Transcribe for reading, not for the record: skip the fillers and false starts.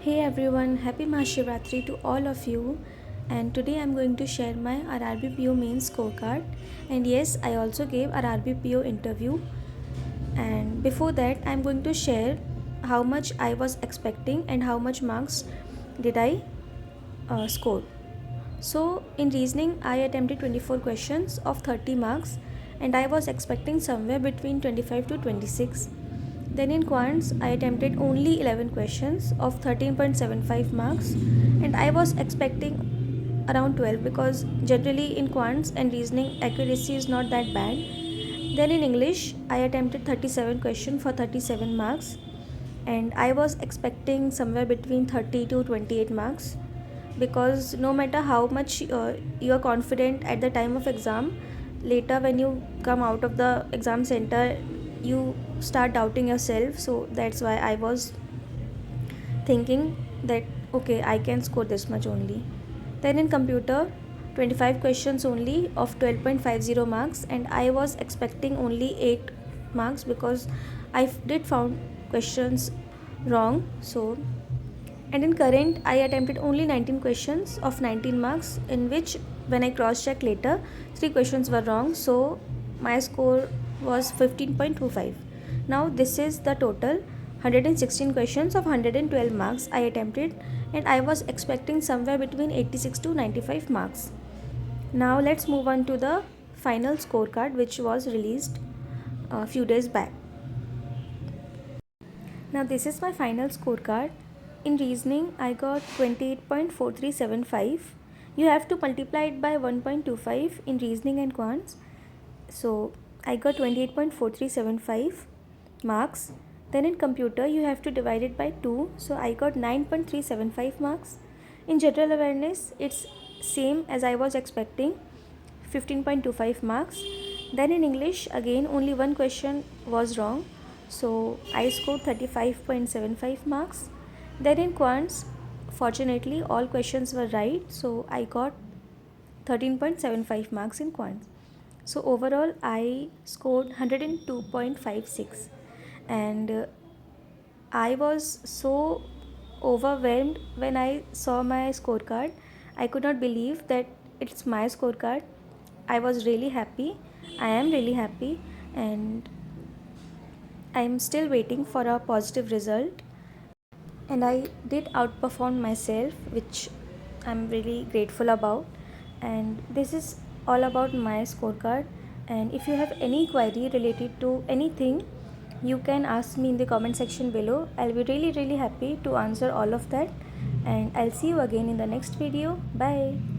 Hey everyone, happy Mahashivratri to all of you. And today I'm going to share my RRB PO main scorecard. And yes, I also gave RRB PO interview. And before that, I'm going to share how much I was expecting and how much marks did I score. So in reasoning, I attempted 24 questions of 30 marks, and I was expecting somewhere between 25 to 26. Then in quants, I attempted only 11 questions of 13.75 marks, and I was expecting around 12 because generally in quants and reasoning accuracy is not that bad. Then in English, I attempted 37 questions for 37 marks, and I was expecting somewhere between 30 to 28 marks because no matter how much you are confident at the time of exam, later when you come out of the exam center you start doubting yourself. So that's why I was thinking that okay, I can score this much only. Then in computer, 25 questions only of 12.50 marks, and I was expecting only 8 marks because I did found questions wrong. So and in current, I attempted only 19 questions of 19 marks, in which, when I cross checked later, 3 questions were wrong. So, my score was 15.25. Now, this is the total 116 questions of 112 marks I attempted, and I was expecting somewhere between 86 to 95 marks. Now, let's move on to the final scorecard, which was released a few days back. Now this is my final scorecard. In reasoning, I got 28.4375. You have to multiply it by 1.25 in reasoning and quants. So I got 28.4375 marks. Then in computer, you have to divide it by 2. So I got 9.375 marks. In general awareness, it's same as I was expecting, 15.25 marks. Then in English, again only one question was wrong, so I scored 35.75 marks. Then in quants, fortunately all questions were right, so I got 13.75 marks in quants. So overall I scored 102.56, and I was so overwhelmed when I saw my scorecard. I could not believe that it's my scorecard. I was really happy. I am really happy, and I am still waiting for a positive result. And I did outperform myself, which I'm really grateful about. And this is all about my scorecard. And if you have any query related to anything, you can ask me in the comment section below. I'll be really happy to answer all of that. And I'll see you again in the next video. Bye.